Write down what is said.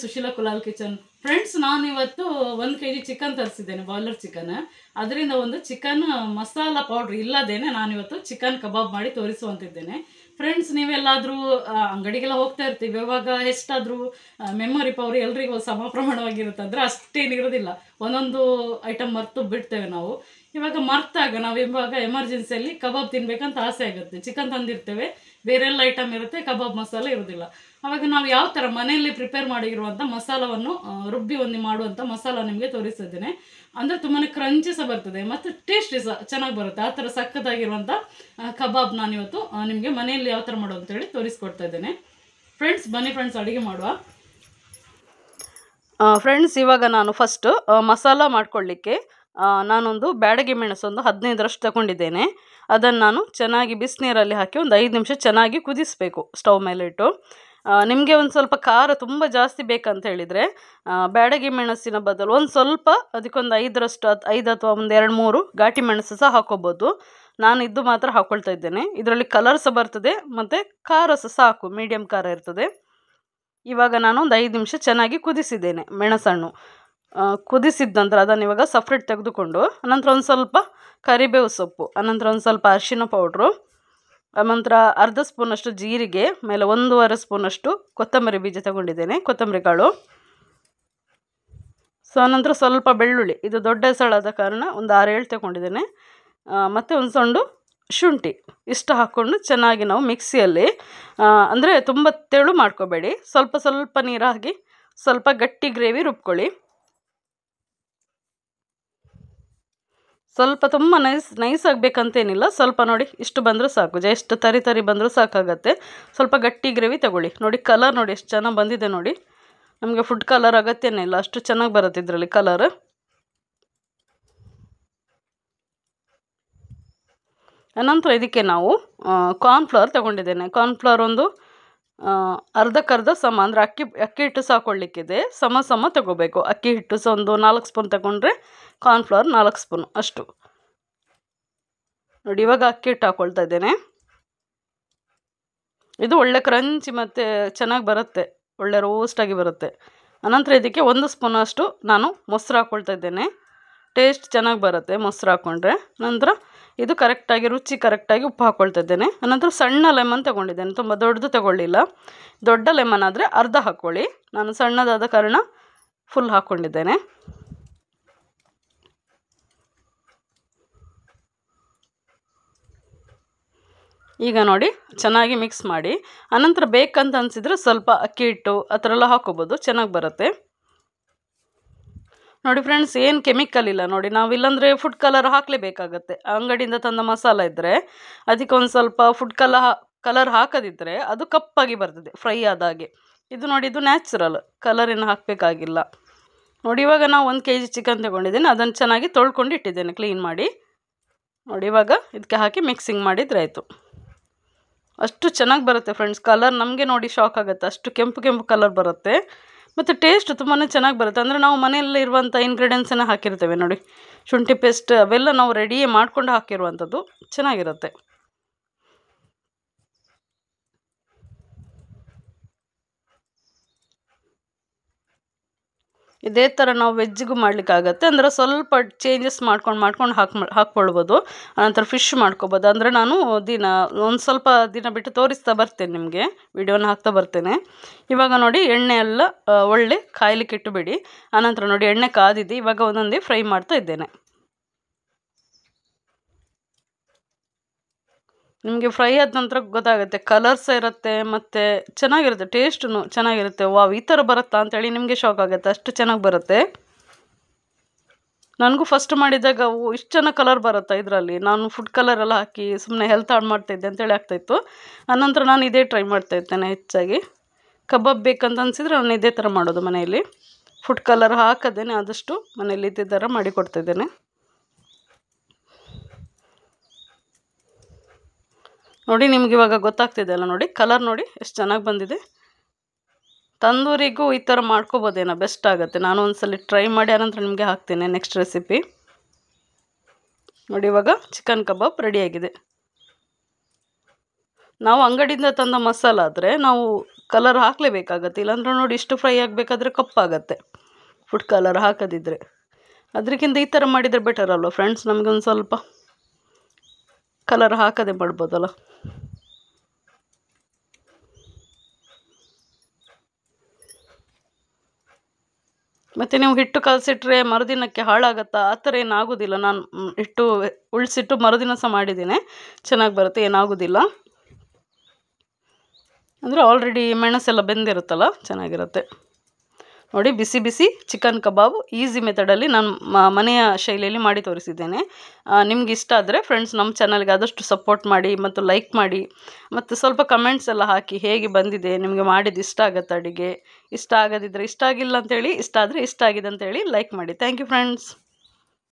Sushila Kulal kitchen. Friends, ನಾನು ಇವತ್ತು 1 kg chicken ತರಿಸಿದ್ದೇನೆ, boiler chicken. ಅದರಿಂದ ಒಂದು ಚಿಕನ್ ಮಸಾಲಾ ಪೌಡ್ರ್ ಇಲ್ಲದೇನೆ ನಾನಿವತ್ತು ಚಿಕನ್ ಕಬಾಬ್ ಮಾಡಿ ತೋರಿಸುವಂತಿದ್ದೇನೆ. ಫ್ರೆಂಡ್ಸ್, ನೀವೆಲ್ಲಾದರೂ ಅಂಗಡಿಗೆಲ್ಲ ಹೋಗ್ತಾ ಇರ್ತೀವಿ, ಇವಾಗ ಎಷ್ಟಾದರೂ ಮೆಮೊರಿ ಪವರ್ ಎಲ್ರಿಗೂ ಸಮ ಪ್ರಮಾಣವಾಗಿರುತ್ತೆ ಅಂದರೆ ಅಷ್ಟೇನಿರೋದಿಲ್ಲ. ಒಂದೊಂದು ಐಟಮ್ ಮರ್ತು ಬಿಡ್ತೇವೆ ನಾವು. ಇವಾಗ ಮರ್ತಾಗ ನಾವು ಇವಾಗ ಎಮರ್ಜೆನ್ಸಿಯಲ್ಲಿ ಕಬಾಬ್ ತಿನ್ಬೇಕಂತ ಆಸೆ ಆಗುತ್ತೆ. ಚಿಕನ್ ತಂದಿರ್ತೇವೆ, ಬೇರೆಲ್ಲ ಐಟಮ್ ಇರುತ್ತೆ, ಕಬಾಬ್ ಮಸಾಲೆ ಇರೋದಿಲ್ಲ. ಆವಾಗ ನಾವು ಯಾವ ಥರ ಮನೆಯಲ್ಲಿ ಪ್ರಿಪೇರ್ ಮಾಡಿರುವಂಥ ಮಸಾಲವನ್ನು ರುಬ್ಬಿ ಒಂದು ಮಾಡುವಂಥ ಮಸಾಲ ನಿಮಗೆ ತೋರಿಸ್ತಿದ್ದೇನೆ. ಅಂದರೆ ತುಂಬಾ ಕ್ರಂಚಿ ಸಹ ಬರ್ತದೆ ಮತ್ತು ಟೇಸ್ಟಿ ಸಹ ಚೆನ್ನಾಗಿ ಬರುತ್ತೆ. ಆ ಥರ ಸಕ್ಕತ್ತಾಗಿರುವಂಥ ಕಬಾಬ್ ನಾನಿವತ್ತು ನಿಮಗೆ ಮನೆಯಲ್ಲಿ ಯಾವ ಥರ ಮಾಡೋದು ಅಂತೇಳಿ ತೋರಿಸ್ಕೊಡ್ತಾ ಇದ್ದೇನೆ. ಫ್ರೆಂಡ್ಸ್, ಬನ್ನಿ ಫ್ರೆಂಡ್ಸ್, ಅಡುಗೆ ಮಾಡುವ. ಫ್ರೆಂಡ್ಸ್, ಇವಾಗ ನಾನು ಫಸ್ಟು ಮಸಾಲ ಮಾಡ್ಕೊಳ್ಳಿಕ್ಕೆ ನಾನೊಂದು ಬ್ಯಾಡಗಿ ಮೆಣಸು ಒಂದು 15ರಷ್ಟು ತಗೊಂಡಿದ್ದೇನೆ. ಅದನ್ನು ನಾನು ಚೆನ್ನಾಗಿ ಬಿಸಿನೀರಲ್ಲಿ ಹಾಕಿ ಒಂದು 5 ನಿಮಿಷ ಚೆನ್ನಾಗಿ ಕುದಿಸಬೇಕು ಸ್ಟವ್ ಮೇಲೆ ಇಟ್ಟು. ನಿಮಗೆ ಒಂದು ಸ್ವಲ್ಪ ಖಾರ ತುಂಬ ಜಾಸ್ತಿ ಬೇಕಂತ ಹೇಳಿದರೆ ಬ್ಯಾಡಗಿ ಮೆಣಸಿನ ಬದಲು ಒಂದು ಸ್ವಲ್ಪ ಅದಕ್ಕೊಂದು 5ರಷ್ಟು 5 ಅಥವಾ ಒಂದು 2-3 ಘಾಟಿ ಮೆಣಸು ಸಹ ಹಾಕೋಬೋದು. ನಾನು ಇದು ಮಾತ್ರ ಹಾಕ್ಕೊಳ್ತಾ ಇದ್ದೇನೆ. ಇದರಲ್ಲಿ ಕಲರ್ ಸಹ ಬರ್ತದೆ ಮತ್ತು ಖಾರ ಸಹ ಸಾಕು, ಮೀಡಿಯಮ್ ಖಾರ ಇರ್ತದೆ. ಇವಾಗ ನಾನು ಒಂದು 5 ನಿಮಿಷ ಚೆನ್ನಾಗಿ ಕುದಿಸಿದ್ದೇನೆ ಮೆಣಸನ್ನು. ಕುದಿಸಿದ ನಂತರ ಅದನ್ನು ಇವಾಗ ಸಪ್ರೇಟ್ ತೆಗೆದುಕೊಂಡು ಅನಂತರ ಒಂದು ಸ್ವಲ್ಪ ಕರಿಬೇವು ಸೊಪ್ಪು, ಅನಂತರ ಒಂದು ಸ್ವಲ್ಪ ಅರಿಶಿನ ಪೌಡ್ರು, ಅನಂತರ ಅರ್ಧ ಸ್ಪೂನಷ್ಟು ಜೀರಿಗೆ, ಮೇಲೆ 1.5 ಸ್ಪೂನಷ್ಟು ಕೊತ್ತಂಬರಿ ಬೀಜ ತಗೊಂಡಿದ್ದೇನೆ, ಕೊತ್ತಂಬರಿ ಕಾಳು. ಸೊ ಅನಂತರ ಸ್ವಲ್ಪ ಬೆಳ್ಳುಳ್ಳಿ, ಇದು ದೊಡ್ಡ ಹೆಸಳಾದ ಕಾರಣ ಒಂದು 6-7 ತಗೊಂಡಿದ್ದೇನೆ. ಮತ್ತು ಒಂದು ಸೊಂಡು ಶುಂಠಿ, ಇಷ್ಟು ಹಾಕ್ಕೊಂಡು ಚೆನ್ನಾಗಿ ನಾವು ಮಿಕ್ಸಿಯಲ್ಲಿ, ಅಂದರೆ ತುಂಬ ತೆಳು ಮಾಡ್ಕೋಬೇಡಿ, ಸ್ವಲ್ಪ ಸ್ವಲ್ಪ ನೀರು ಹಾಕಿ ಸ್ವಲ್ಪ ಗಟ್ಟಿ ಗ್ರೇವಿ ರುಬ್ಕೊಳ್ಳಿ. ಸ್ವಲ್ಪ ತುಂಬ ನೈಸ್ ಆಗಬೇಕಂತೇನಿಲ್ಲ, ಸ್ವಲ್ಪ ನೋಡಿ ಇಷ್ಟು ಬಂದರೂ ಸಾಕು, ಜಸ್ಟ್ ತರಿ ಬಂದರೂ ಸಾಕಾಗತ್ತೆ. ಸ್ವಲ್ಪ ಗಟ್ಟಿ ಗ್ರೇವಿ ತಗೊಳ್ಳಿ. ನೋಡಿ ಕಲರ್ ನೋಡಿ ಎಷ್ಟು ಚೆನ್ನಾಗಿ ಬಂದಿದೆ ನೋಡಿ. ನಮಗೆ ಫುಡ್ ಕಲರ್ ಅಗತ್ಯನೇ ಇಲ್ಲ, ಅಷ್ಟು ಚೆನ್ನಾಗಿ ಬರುತ್ತೆ ಇದರಲ್ಲಿ ಕಲರ್. ಅನಂತರ ಇದಕ್ಕೆ ನಾವು ಕಾರ್ನ್ಫ್ಲವರ್ ತಗೊಂಡಿದ್ದೇನೆ. ಕಾರ್ನ್ಫ್ಲವರ್ ಒಂದು ಅರ್ಧಕ್ಕರ್ಧ ಸಮ, ಅಂದರೆ ಅಕ್ಕಿ ಹಿಟ್ಟು ಸಹ ಹಾಕ್ಕೊಳ್ಳಿಕ್ಕಿದೆ, ಸಮ ತಗೋಬೇಕು. ಅಕ್ಕಿ ಹಿಟ್ಟು ಸಹ ಒಂದು 4 ಸ್ಪೂನ್ ತಗೊಂಡ್ರೆ ಕಾರ್ನ್ಫ್ಲವರ್ 4 ಸ್ಪೂನು ಅಷ್ಟು. ನೋಡಿ ಇವಾಗ ಅಕ್ಕಿ ಹಿಟ್ಟು ಹಾಕ್ಕೊಳ್ತಾ ಇದ್ದೇನೆ. ಇದು ಒಳ್ಳೆ ಕ್ರಂಚಿ ಮತ್ತು ಚೆನ್ನಾಗಿ ಬರುತ್ತೆ, ಒಳ್ಳೆ ರೋಸ್ಟಾಗಿ ಬರುತ್ತೆ. ಅನಂತರ ಇದಕ್ಕೆ 1 ಸ್ಪೂನ್ ಅಷ್ಟು ನಾನು ಮೊಸರು ಹಾಕ್ಕೊಳ್ತಾ ಇದ್ದೇನೆ. ಟೇಸ್ಟ್ ಚೆನ್ನಾಗಿ ಬರುತ್ತೆ ಮೊಸರು ಹಾಕ್ಕೊಂಡ್ರೆ. ನಂತರ ಇದು ಕರೆಕ್ಟಾಗಿ ರುಚಿ ಕರೆಕ್ಟಾಗಿ ಉಪ್ಪು ಹಾಕ್ಕೊಳ್ತಾ ಇದ್ದೇನೆ. ಅನಂತರ ಸಣ್ಣ ಲೆಮನ್ ತಗೊಂಡಿದ್ದೇನೆ, ತುಂಬ ದೊಡ್ಡದು ತಗೊಳ್ಳಿಲ್ಲ. ದೊಡ್ಡ ಲೆಮನ್ ಆದರೆ ಅರ್ಧ ಹಾಕ್ಕೊಳ್ಳಿ, ನಾನು ಸಣ್ಣದಾದ ಕಾರಣ ಫುಲ್ ಹಾಕ್ಕೊಂಡಿದ್ದೇನೆ. ಈಗ ನೋಡಿ ಚೆನ್ನಾಗಿ ಮಿಕ್ಸ್ ಮಾಡಿ, ಅನಂತರ ಬೇಕಂತ ಅನಿಸಿದರೆ ಸ್ವಲ್ಪ ಅಕ್ಕಿ ಹಿಟ್ಟು ಆ ಥರ ಎಲ್ಲ ಹಾಕ್ಕೋಬೋದು, ಚೆನ್ನಾಗಿ ಬರುತ್ತೆ. ನೋಡಿ ಫ್ರೆಂಡ್ಸ್, ಏನು ಕೆಮಿಕಲ್ ಇಲ್ಲ ನೋಡಿ. ನಾವು ಇಲ್ಲಾಂದರೆ ಫುಡ್ ಕಲರ್ ಹಾಕಲೇಬೇಕಾಗತ್ತೆ. ಅಂಗಡಿಯಿಂದ ತಂದ ಮಸಾಲ ಇದ್ದರೆ ಅದಕ್ಕೆ ಒಂದು ಸ್ವಲ್ಪ ಫುಡ್ ಕಲರ್ ಹಾಕದಿದ್ದರೆ ಅದು ಕಪ್ಪಾಗಿ ಬರ್ತದೆ ಫ್ರೈ ಆದಾಗೆ. ಇದು ನೋಡಿ, ಇದು ನ್ಯಾಚುರಲ್, ಕಲರಿನ ಹಾಕಬೇಕಾಗಿಲ್ಲ. ನೋಡಿ ಇವಾಗ ನಾವು 1 kg ಚಿಕನ್ ತಗೊಂಡಿದ್ದೇನೆ, ಅದನ್ನು ಚೆನ್ನಾಗಿ ತೊಳ್ಕೊಂಡು ಇಟ್ಟಿದ್ದೇನೆ ಕ್ಲೀನ್ ಮಾಡಿ. ನೋಡಿ ಇವಾಗ ಇದಕ್ಕೆ ಹಾಕಿ ಮಿಕ್ಸಿಂಗ್ ಮಾಡಿದರೆ ಆಯಿತು. ಅಷ್ಟು ಚೆನ್ನಾಗಿ ಬರುತ್ತೆ ಫ್ರೆಂಡ್ಸ್ ಕಲರ್. ನಮಗೆ ನೋಡಿ ಶಾಕ್ ಆಗುತ್ತೆ, ಅಷ್ಟು ಕೆಂಪು ಕಲರ್ ಬರುತ್ತೆ. ಮತ್ತು ಟೇಸ್ಟ್ ತುಂಬಾ ಚೆನ್ನಾಗಿ ಬರುತ್ತೆ. ಅಂದರೆ ನಾವು ಮನೆಯಲ್ಲಿ ಇರುವಂಥ ಇಂಗ್ರೀಡಿಯೆಂಟ್ಸನ್ನು ಹಾಕಿರ್ತೇವೆ ನೋಡಿ, ಶುಂಠಿ ಪೇಸ್ಟ್ ಅವೆಲ್ಲ ನಾವು ರೆಡಿಯೇ ಮಾಡ್ಕೊಂಡು ಹಾಕಿರುವಂಥದ್ದು, ಚೆನ್ನಾಗಿರುತ್ತೆ. ಇದೇ ಥರ ನಾವು ವೆಜ್ಜಿಗೂ ಮಾಡಲಿಕ್ಕಾಗತ್ತೆ. ಅಂದರೆ ಸ್ವಲ್ಪ ಚೇಂಜಸ್ ಮಾಡ್ಕೊಂಡು ಹಾಕ್ಕೊಳ್ಬೋದು. ಅನಂತರ ಫಿಶ್ ಮಾಡ್ಕೊಬೋದು. ಅಂದರೆ ನಾನು ಒಂದು ಸ್ವಲ್ಪ ದಿನ ಬಿಟ್ಟು ತೋರಿಸ್ತಾ ಬರ್ತೇನೆ ನಿಮಗೆ, ವಿಡಿಯೋನ ಹಾಕ್ತಾ ಬರ್ತೇನೆ. ಇವಾಗ ನೋಡಿ ಎಣ್ಣೆ ಎಲ್ಲ ಒಳ್ಳೆ ಕಾಯ್ಲಿಕ್ಕೆ ಇಟ್ಟುಬಿಡಿ. ಆನಂತರ ನೋಡಿ ಎಣ್ಣೆ ಕಾದಿದೆ, ಇವಾಗ ಒಂದೊಂದೇ ಫ್ರೈ ಮಾಡ್ತಾ ಇದ್ದೇನೆ. ನಿಮಗೆ ಫ್ರೈ ಆದ ನಂತರ ಗೊತ್ತಾಗುತ್ತೆ, ಕಲರ್ ಸಹ ಇರುತ್ತೆ ಮತ್ತು ಚೆನ್ನಾಗಿರುತ್ತೆ, ಟೇಸ್ಟು ಚೆನ್ನಾಗಿರುತ್ತೆ. ವಾವ್, ಈ ಥರ ಬರುತ್ತಾ ಅಂತೇಳಿ ನಿಮಗೆ ಶಾಕ್ ಆಗುತ್ತೆ, ಅಷ್ಟು ಚೆನ್ನಾಗಿ ಬರುತ್ತೆ. ನನಗೂ ಫಸ್ಟ್ ಮಾಡಿದಾಗ ಇಷ್ಟು ಚೆನ್ನಾಗಿ ಕಲರ್ ಬರುತ್ತಾ ಇದರಲ್ಲಿ, ನಾನು ಫುಡ್ ಕಲರ್ ಎಲ್ಲ ಹಾಕಿ ಸುಮ್ಮನೆ ಹೆಲ್ತ್ ಹಾಳು ಮಾಡ್ತಾಯಿದ್ದೆ ಅಂತೇಳಿ ಆಗ್ತಾಯಿತ್ತು. ಆನಂತರ ನಾನು ಇದೇ ಟ್ರೈ ಮಾಡ್ತಾ ಇರ್ತೇನೆ ಹೆಚ್ಚಾಗಿ. ಕಬಾಬ್ ಬೇಕಂತ ಅನಿಸಿದರೆ ನಾನು ಇದೇ ಥರ ಮಾಡೋದು ಮನೆಯಲ್ಲಿ, ಫುಡ್ ಕಲರ್ ಹಾಕದೇನೆ ಆದಷ್ಟು ಮನೆಯಲ್ಲಿ ಇದೇ ಥರ ಮಾಡಿಕೊಡ್ತಾಯಿದ್ದೇನೆ. ನೋಡಿ ನಿಮ್ಗೆ ಇವಾಗ ಗೊತ್ತಾಗ್ತಿದೆ ಅಲ್ಲ, ನೋಡಿ ಕಲರ್ ನೋಡಿ ಎಷ್ಟು ಚೆನ್ನಾಗಿ ಬಂದಿದೆ. ತಂದೂರಿಗೂ ಈ ಥರ ಮಾಡ್ಕೋಬೋದೇನೋ, ಬೆಸ್ಟ್ ಆಗುತ್ತೆ. ನಾನು ಒಂದ್ಸಲ ಟ್ರೈ ಮಾಡಿ ಆನಂತರ ನಿಮಗೆ ಹಾಕ್ತೇನೆ ನೆಕ್ಸ್ಟ್ ರೆಸಿಪಿ. ನೋಡಿ ಇವಾಗ ಚಿಕನ್ ಕಬಾಬ್ ರೆಡಿಯಾಗಿದೆ. ನಾವು ಅಂಗಡಿಯಿಂದ ತಂದ ಮಸಾಲ ಆದರೆ ನಾವು ಕಲರ್ ಹಾಕಲೇಬೇಕಾಗತ್ತೆ, ಇಲ್ಲಾಂದ್ರೆ ನೋಡಿ ಇಷ್ಟು ಫ್ರೈ ಆಗಬೇಕಾದ್ರೆ ಕಪ್ಪಾಗತ್ತೆ ಫುಡ್ ಕಲರ್ ಹಾಕದಿದ್ದರೆ. ಅದಕ್ಕಿಂತ ಈ ಥರ ಮಾಡಿದರೆ ಬೆಟರ್ ಅಲ್ವ ಫ್ರೆಂಡ್ಸ್, ನಮಗೊಂದು ಸ್ವಲ್ಪ ಕಲರ್ ಹಾಕದೆ ಮಾಡ್ಬೋದಲ್ಲ. ಮತ್ತು ನೀವು ಹಿಟ್ಟು ಕಲಸಿಟ್ರೆ ಮರುದಿನಕ್ಕೆ ಹಾಳಾಗತ್ತಾ, ಆ ಥರ ಏನಾಗೋದಿಲ್ಲ. ನಾನು ಹಿಟ್ಟು ಉಳಿಸಿಟ್ಟು ಮರುದಿನ ಸಹ ಮಾಡಿದ್ದೇನೆ, ಚೆನ್ನಾಗಿ ಬರುತ್ತೆ, ಏನಾಗೋದಿಲ್ಲ. ಅಂದರೆ ಆಲ್ರೆಡಿ ಮೆಣಸೆಲ್ಲ ಬೆಂದಿರುತ್ತಲ್ಲ, ಚೆನ್ನಾಗಿರುತ್ತೆ. ನೋಡಿ ಬಿಸಿ ಬಿಸಿ ಚಿಕನ್ ಕಬಾಬ್ ಈಸಿ ಮೆಥಡಲ್ಲಿ ನಾನು ಮನೆಯ ಶೈಲಿಯಲ್ಲಿ ಮಾಡಿ ತೋರಿಸಿದ್ದೇನೆ. ನಿಮ್ಗೆ ಇಷ್ಟ ಆದರೆ ಫ್ರೆಂಡ್ಸ್ ನಮ್ಮ ಚಾನಲ್ಗೆ ಆದಷ್ಟು ಸಪೋರ್ಟ್ ಮಾಡಿ ಮತ್ತು ಲೈಕ್ ಮಾಡಿ, ಮತ್ತು ಸ್ವಲ್ಪ ಕಮೆಂಟ್ಸ್ ಎಲ್ಲ ಹಾಕಿ ಹೇಗೆ ಬಂದಿದೆ, ನಿಮಗೆ ಮಾಡಿದ್ದು ಇಷ್ಟ ಆಗುತ್ತೆ ಅಡುಗೆ. ಇಷ್ಟ ಆಗದಿದ್ದರೆ ಇಷ್ಟ ಆಗಿಲ್ಲ ಅಂತೇಳಿ, ಇಷ್ಟ ಆದರೆ ಇಷ್ಟ ಆಗಿದೆ ಅಂತೇಳಿ ಲೈಕ್ ಮಾಡಿ. Thank you friends.